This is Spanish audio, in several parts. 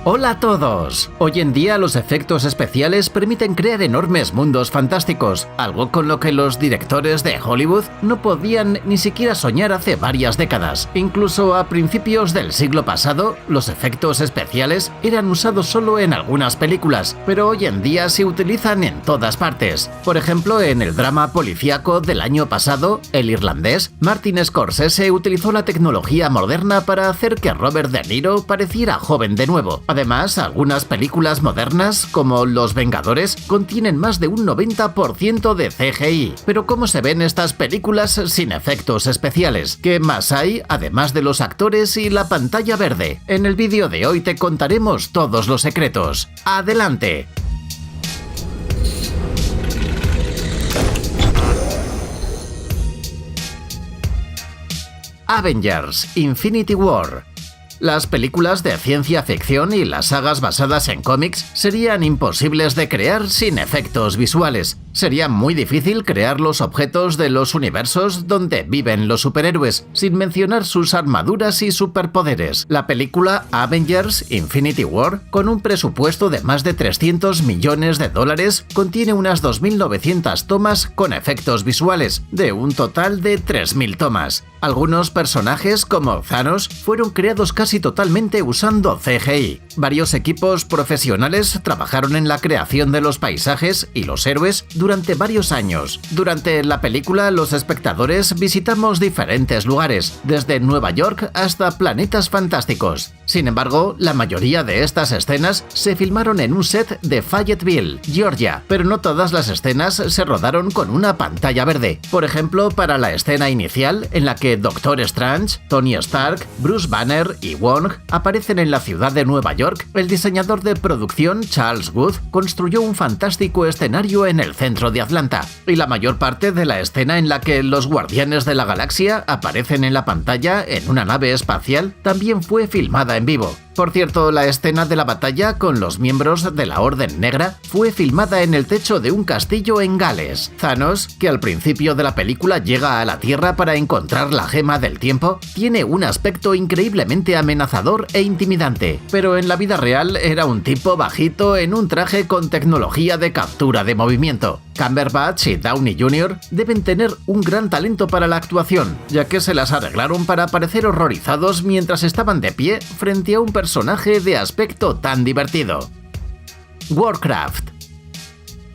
Hola a todos. Hoy en día los efectos especiales permiten crear enormes mundos fantásticos, algo con lo que los directores de Hollywood no podían ni siquiera soñar hace varias décadas. Incluso a principios del siglo pasado, los efectos especiales eran usados solo en algunas películas, pero hoy en día se utilizan en todas partes. Por ejemplo, en el drama policíaco del año pasado, El Irlandés, Martin Scorsese utilizó la tecnología moderna para hacer que Robert De Niro pareciera joven de nuevo. Además, algunas películas modernas, como Los Vengadores, contienen más de un 90% de CGI. Pero ¿cómo se ven estas películas sin efectos especiales? ¿Qué más hay, además de los actores y la pantalla verde? En el vídeo de hoy te contaremos todos los secretos. ¡Adelante! Avengers: Infinity War. Las películas de ciencia ficción y las sagas basadas en cómics serían imposibles de crear sin efectos visuales. Sería muy difícil crear los objetos de los universos donde viven los superhéroes, sin mencionar sus armaduras y superpoderes. La película Avengers: Infinity War, con un presupuesto de más de $300 millones, contiene unas 2.900 tomas con efectos visuales, de un total de 3.000 tomas. Algunos personajes, como Thanos, fueron creados casi totalmente usando CGI. Varios equipos profesionales trabajaron en la creación de los paisajes y los héroes durante varios años. Durante la película, los espectadores visitamos diferentes lugares, desde Nueva York hasta planetas fantásticos. Sin embargo, la mayoría de estas escenas se filmaron en un set de Fayetteville, Georgia, pero no todas las escenas se rodaron con una pantalla verde. Por ejemplo, para la escena inicial, en la que Doctor Strange, Tony Stark, Bruce Banner y Wong aparecen en la ciudad de Nueva York, el diseñador de producción Charles Wood construyó un fantástico escenario en el centro de Atlanta, y la mayor parte de la escena en la que los Guardianes de la Galaxia aparecen en la pantalla en una nave espacial también fue filmada en vivo. Por cierto, la escena de la batalla con los miembros de la Orden Negra fue filmada en el techo de un castillo en Gales. Thanos, que al principio de la película llega a la Tierra para encontrar la gema del tiempo, tiene un aspecto increíblemente amenazador e intimidante, pero en la vida real era un tipo bajito en un traje con tecnología de captura de movimiento. Cumberbatch y Downey Jr. deben tener un gran talento para la actuación, ya que se las arreglaron para parecer horrorizados mientras estaban de pie frente a un personaje de aspecto tan divertido. Warcraft.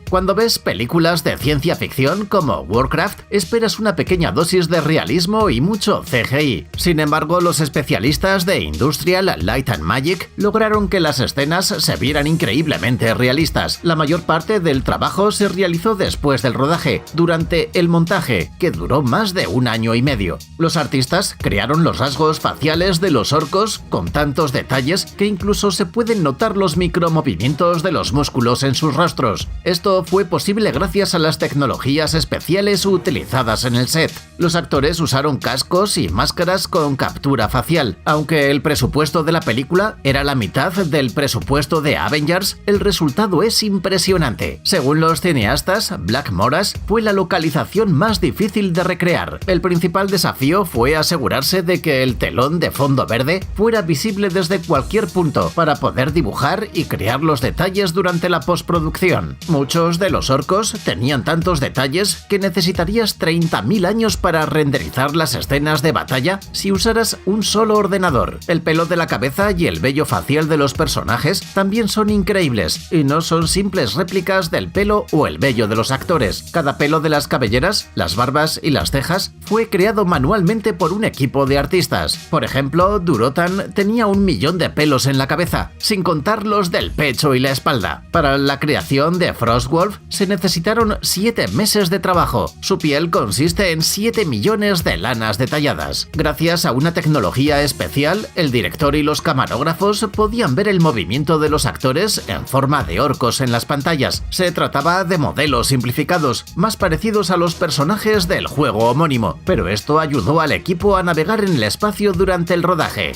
Cuando ves películas de ciencia ficción como Warcraft, esperas una pequeña dosis de realismo y mucho CGI. Sin embargo, los especialistas de Industrial Light and Magic lograron que las escenas se vieran increíblemente realistas. La mayor parte del trabajo se realizó después del rodaje, durante el montaje, que duró más de un año y medio. Los artistas crearon los rasgos faciales de los orcos con tantos detalles que incluso se pueden notar los micromovimientos de los músculos en sus rostros. Esto fue posible gracias a las tecnologías especiales utilizadas en el set. Los actores usaron cascos y máscaras con captura facial. Aunque el presupuesto de la película era la mitad del presupuesto de Avengers, el resultado es impresionante. Según los cineastas, Black Morass fue la localización más difícil de recrear. El principal desafío fue asegurarse de que el telón de fondo verde fuera visible desde cualquier punto para poder dibujar y crear los detalles durante la postproducción. Muchos de los orcos tenían tantos detalles que necesitarías 30.000 años para renderizar las escenas de batalla si usaras un solo ordenador. El pelo de la cabeza y el vello facial de los personajes también son increíbles, y no son simples réplicas del pelo o el vello de los actores. Cada pelo de las cabelleras, las barbas y las cejas fue creado manualmente por un equipo de artistas. Por ejemplo, Durotan tenía 1 millón de pelos en la cabeza, sin contar los del pecho y la espalda. Para la creación de Frostwolf se necesitaron 7 meses de trabajo. Su piel consiste en 7 millones de lanas detalladas. Gracias a una tecnología especial, el director y los camarógrafos podían ver el movimiento de los actores en forma de orcos en las pantallas. Se trataba de modelos simplificados, más parecidos a los personajes del juego homónimo, pero esto ayudó al equipo a navegar en el espacio durante el rodaje.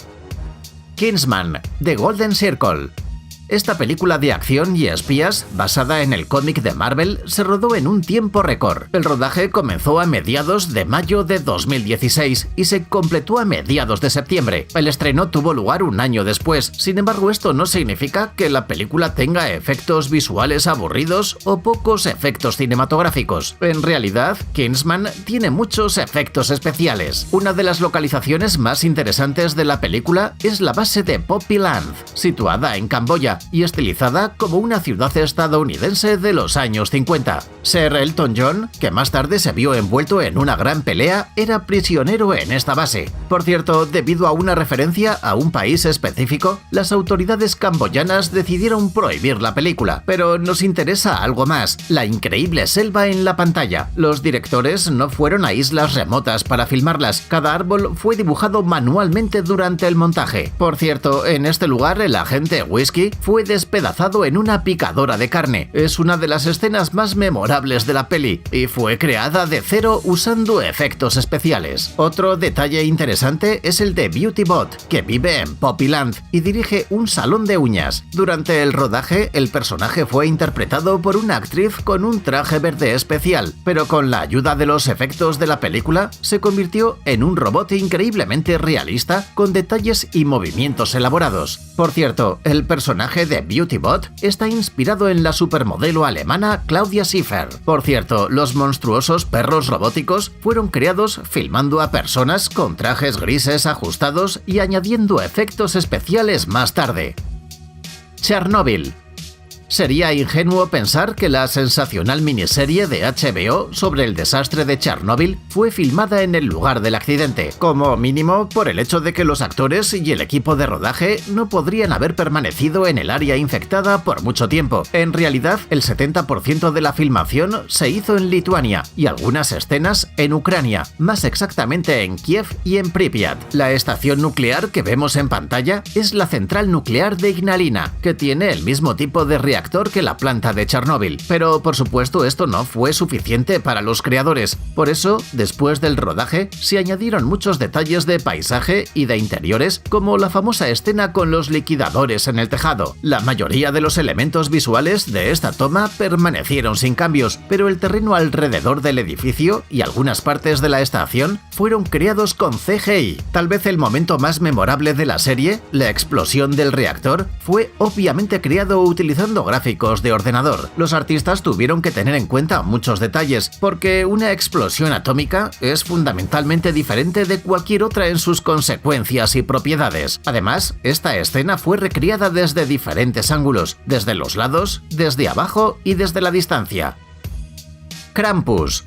Kingsman: The Golden Circle. Esta película de acción y espías, basada en el cómic de Marvel, se rodó en un tiempo récord. El rodaje comenzó a mediados de mayo de 2016 y se completó a mediados de septiembre. El estreno tuvo lugar un año después. Sin embargo, esto no significa que la película tenga efectos visuales aburridos o pocos efectos cinematográficos. En realidad, Kingsman tiene muchos efectos especiales. Una de las localizaciones más interesantes de la película es la base de Poppy Land, situada en Camboya y estilizada como una ciudad estadounidense de los años 50. Sir Elton John, que más tarde se vio envuelto en una gran pelea, era prisionero en esta base. Por cierto, debido a una referencia a un país específico, las autoridades camboyanas decidieron prohibir la película. Pero nos interesa algo más: la increíble selva en la pantalla. Los directores no fueron a islas remotas para filmarlas. Cada árbol fue dibujado manualmente durante el montaje. Por cierto, en este lugar el agente Whisky fue despedazado en una picadora de carne. Es una de las escenas más memorables de la peli y fue creada de cero usando efectos especiales. Otro detalle interesante es el de Beauty Bot, que vive en Poppyland y dirige un salón de uñas. Durante el rodaje, el personaje fue interpretado por una actriz con un traje verde especial, pero con la ayuda de los efectos de la película, se convirtió en un robot increíblemente realista con detalles y movimientos elaborados. Por cierto, el personaje de Beauty Bot está inspirado en la supermodelo alemana Claudia Schiffer. Por cierto, los monstruosos perros robóticos fueron creados filmando a personas con trajes grises ajustados y añadiendo efectos especiales más tarde. Chernobyl. Sería ingenuo pensar que la sensacional miniserie de HBO sobre el desastre de Chernóbil fue filmada en el lugar del accidente, como mínimo por el hecho de que los actores y el equipo de rodaje no podrían haber permanecido en el área infectada por mucho tiempo. En realidad, el 70% de la filmación se hizo en Lituania y algunas escenas en Ucrania, más exactamente en Kiev y en Pripyat. La estación nuclear que vemos en pantalla es la central nuclear de Ignalina, que tiene el mismo tipo de reactor que la planta de Chernóbil. Pero por supuesto esto no fue suficiente para los creadores. Por eso, después del rodaje, se añadieron muchos detalles de paisaje y de interiores, como la famosa escena con los liquidadores en el tejado. La mayoría de los elementos visuales de esta toma permanecieron sin cambios, pero el terreno alrededor del edificio y algunas partes de la estación fueron creados con CGI. Tal vez el momento más memorable de la serie, la explosión del reactor, fue obviamente creado utilizando gráficos de ordenador. Los artistas tuvieron que tener en cuenta muchos detalles, porque una explosión atómica es fundamentalmente diferente de cualquier otra en sus consecuencias y propiedades. Además, esta escena fue recreada desde diferentes ángulos, desde los lados, desde abajo y desde la distancia. Krampus.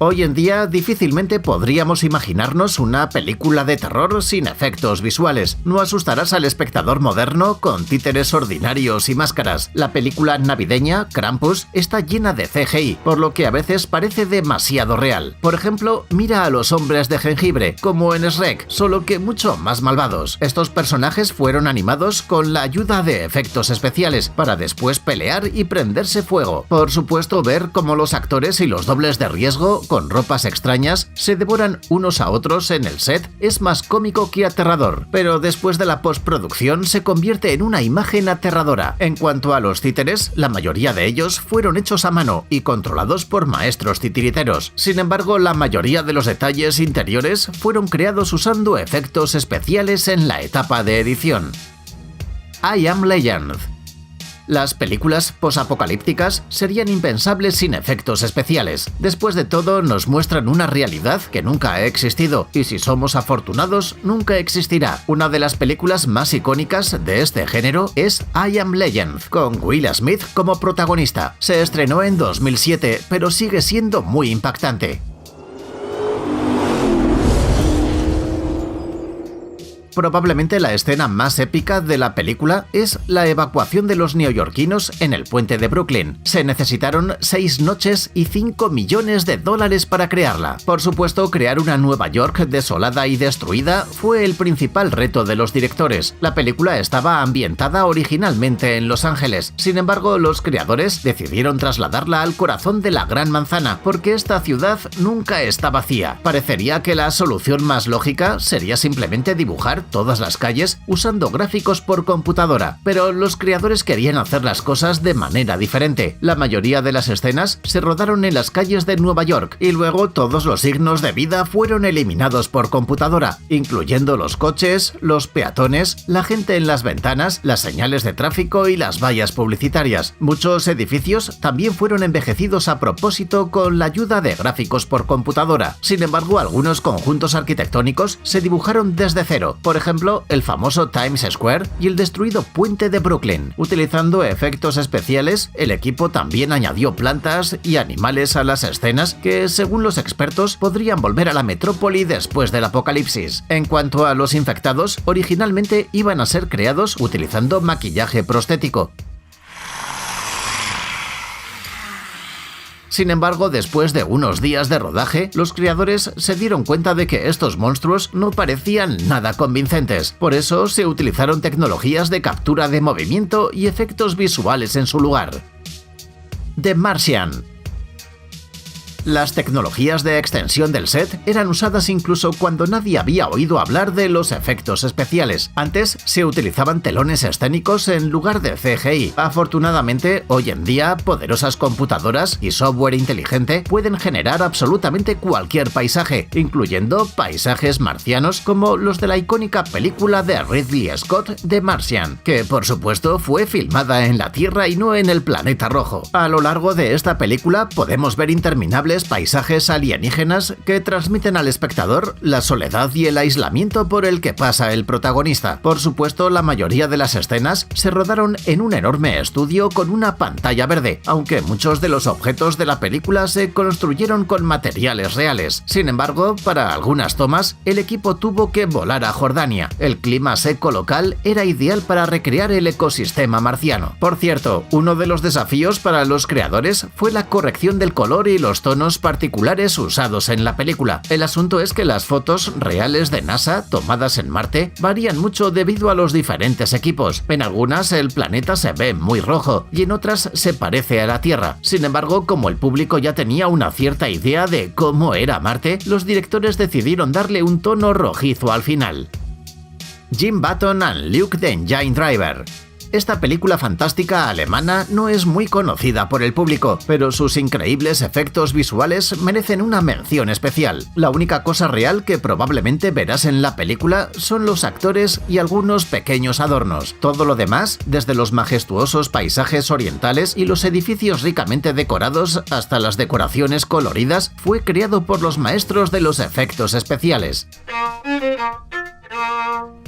Hoy en día difícilmente podríamos imaginarnos una película de terror sin efectos visuales. No asustarás al espectador moderno con títeres ordinarios y máscaras. La película navideña, Krampus, está llena de CGI, por lo que a veces parece demasiado real. Por ejemplo, mira a los hombres de jengibre, como en Shrek, solo que mucho más malvados. Estos personajes fueron animados con la ayuda de efectos especiales, para después pelear y prenderse fuego. Por supuesto, ver cómo los actores y los dobles de riesgo con ropas extrañas se devoran unos a otros en el set es más cómico que aterrador, pero después de la postproducción se convierte en una imagen aterradora. En cuanto a los títeres, la mayoría de ellos fueron hechos a mano y controlados por maestros titiriteros. Sin embargo, la mayoría de los detalles interiores fueron creados usando efectos especiales en la etapa de edición. I Am Legend. Las películas posapocalípticas serían impensables sin efectos especiales. Después de todo, nos muestran una realidad que nunca ha existido y, si somos afortunados, nunca existirá. Una de las películas más icónicas de este género es I Am Legend, con Will Smith como protagonista. Se estrenó en 2007, pero sigue siendo muy impactante. Probablemente la escena más épica de la película es la evacuación de los neoyorquinos en el puente de Brooklyn. Se necesitaron 6 noches y $5 millones para crearla. Por supuesto, crear una Nueva York desolada y destruida fue el principal reto de los directores. La película estaba ambientada originalmente en Los Ángeles. Sin embargo, los creadores decidieron trasladarla al corazón de la Gran Manzana, porque esta ciudad nunca está vacía. Parecería que la solución más lógica sería simplemente dibujar todas las calles usando gráficos por computadora, pero los creadores querían hacer las cosas de manera diferente. La mayoría de las escenas se rodaron en las calles de Nueva York y luego todos los signos de vida fueron eliminados por computadora, incluyendo los coches, los peatones, la gente en las ventanas, las señales de tráfico y las vallas publicitarias. Muchos edificios también fueron envejecidos a propósito con la ayuda de gráficos por computadora. Sin embargo, algunos conjuntos arquitectónicos se dibujaron desde cero, por ejemplo, el famoso Times Square y el destruido puente de Brooklyn. Utilizando efectos especiales, el equipo también añadió plantas y animales a las escenas que, según los expertos, podrían volver a la metrópoli después del apocalipsis. En cuanto a los infectados, originalmente iban a ser creados utilizando maquillaje prostético. Sin embargo, después de unos días de rodaje, los creadores se dieron cuenta de que estos monstruos no parecían nada convincentes. Por eso se utilizaron tecnologías de captura de movimiento y efectos visuales en su lugar. The Martian. Las tecnologías de extensión del set eran usadas incluso cuando nadie había oído hablar de los efectos especiales. Antes se utilizaban telones escénicos en lugar de CGI. Afortunadamente, hoy en día, poderosas computadoras y software inteligente pueden generar absolutamente cualquier paisaje, incluyendo paisajes marcianos como los de la icónica película de Ridley Scott, The Martian, que por supuesto fue filmada en la Tierra y no en el planeta rojo. A lo largo de esta película podemos ver interminables paisajes alienígenas que transmiten al espectador la soledad y el aislamiento por el que pasa el protagonista. Por supuesto, la mayoría de las escenas se rodaron en un enorme estudio con una pantalla verde, aunque muchos de los objetos de la película se construyeron con materiales reales. Sin embargo, para algunas tomas, el equipo tuvo que volar a Jordania. El clima seco local era ideal para recrear el ecosistema marciano. Por cierto, uno de los desafíos para los creadores fue la corrección del color y los tonos particulares usados en la película. El asunto es que las fotos reales de NASA tomadas en Marte varían mucho debido a los diferentes equipos. En algunas el planeta se ve muy rojo y en otras se parece a la Tierra. Sin embargo, como el público ya tenía una cierta idea de cómo era Marte, los directores decidieron darle un tono rojizo al final. Jim Button and Luke the Engine Driver. Esta película fantástica alemana no es muy conocida por el público, pero sus increíbles efectos visuales merecen una mención especial. La única cosa real que probablemente verás en la película son los actores y algunos pequeños adornos. Todo lo demás, desde los majestuosos paisajes orientales y los edificios ricamente decorados hasta las decoraciones coloridas, fue creado por los maestros de los efectos especiales.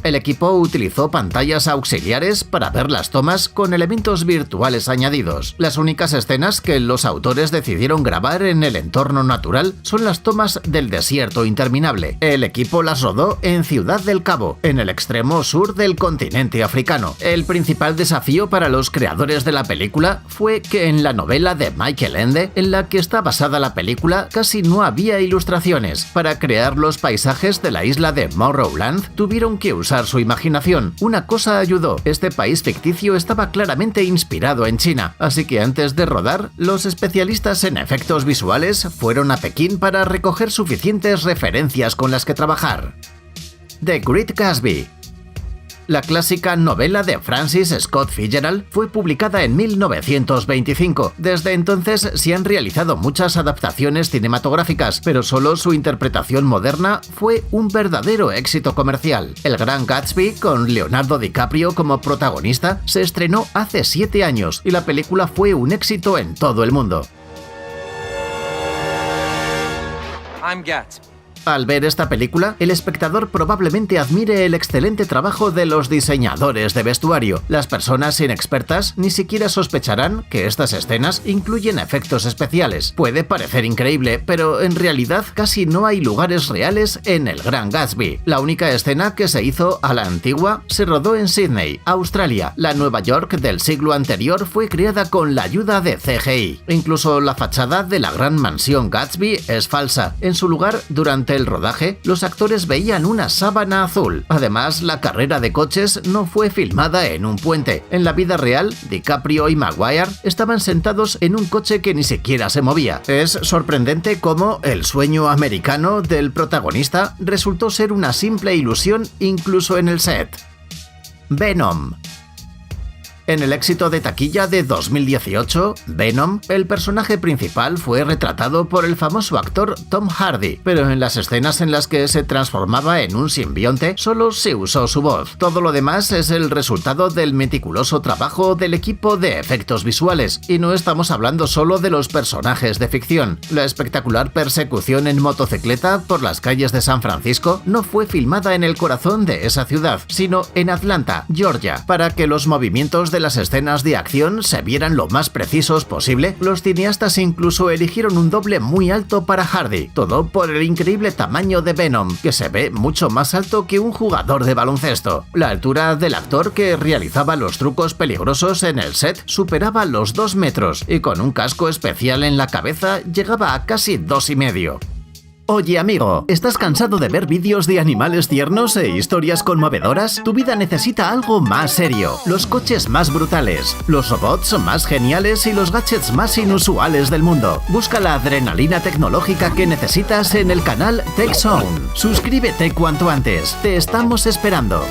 El equipo utilizó pantallas auxiliares para ver las tomas con elementos virtuales añadidos. Las únicas escenas que los autores decidieron grabar en el entorno natural son las tomas del desierto interminable. El equipo las rodó en Ciudad del Cabo, en el extremo sur del continente africano. El principal desafío para los creadores de la película fue que en la novela de Michael Ende, en la que está basada la película, casi no había ilustraciones. Para crear los paisajes de la isla de Morrowland, tuvieron que usar su imaginación. Una cosa ayudó: este país ficticio estaba claramente inspirado en China, así que antes de rodar, los especialistas en efectos visuales fueron a Pekín para recoger suficientes referencias con las que trabajar. The Great Gatsby. La clásica novela de Francis Scott Fitzgerald fue publicada en 1925. Desde entonces se han realizado muchas adaptaciones cinematográficas, pero solo su interpretación moderna fue un verdadero éxito comercial. El Gran Gatsby, con Leonardo DiCaprio como protagonista, se estrenó hace 7 años y la película fue un éxito en todo el mundo. I'm Gatsby. Al ver esta película, el espectador probablemente admire el excelente trabajo de los diseñadores de vestuario. Las personas inexpertas ni siquiera sospecharán que estas escenas incluyen efectos especiales. Puede parecer increíble, pero en realidad casi no hay lugares reales en el Gran Gatsby. La única escena que se hizo a la antigua se rodó en Sydney, Australia. La Nueva York del siglo anterior fue creada con la ayuda de CGI. Incluso la fachada de la gran mansión Gatsby es falsa. En su lugar, durante Durante el rodaje, los actores veían una sábana azul. Además, la carrera de coches no fue filmada en un puente. En la vida real, DiCaprio y Maguire estaban sentados en un coche que ni siquiera se movía. Es sorprendente cómo el sueño americano del protagonista resultó ser una simple ilusión incluso en el set. Venom. En el éxito de taquilla de 2018, Venom, el personaje principal fue retratado por el famoso actor Tom Hardy, pero en las escenas en las que se transformaba en un simbionte solo se usó su voz. Todo lo demás es el resultado del meticuloso trabajo del equipo de efectos visuales, y no estamos hablando solo de los personajes de ficción. La espectacular persecución en motocicleta por las calles de San Francisco no fue filmada en el corazón de esa ciudad, sino en Atlanta, Georgia. Para que los movimientos de las escenas de acción se vieran lo más precisos posible, los cineastas incluso eligieron un doble muy alto para Hardy, todo por el increíble tamaño de Venom, que se ve mucho más alto que un jugador de baloncesto. La altura del actor que realizaba los trucos peligrosos en el set superaba los 2 metros y con un casco especial en la cabeza llegaba a casi 2,5. Oye amigo, ¿estás cansado de ver vídeos de animales tiernos e historias conmovedoras? Tu vida necesita algo más serio, los coches más brutales, los robots más geniales y los gadgets más inusuales del mundo. Busca la adrenalina tecnológica que necesitas en el canal TechZone. Suscríbete cuanto antes, te estamos esperando.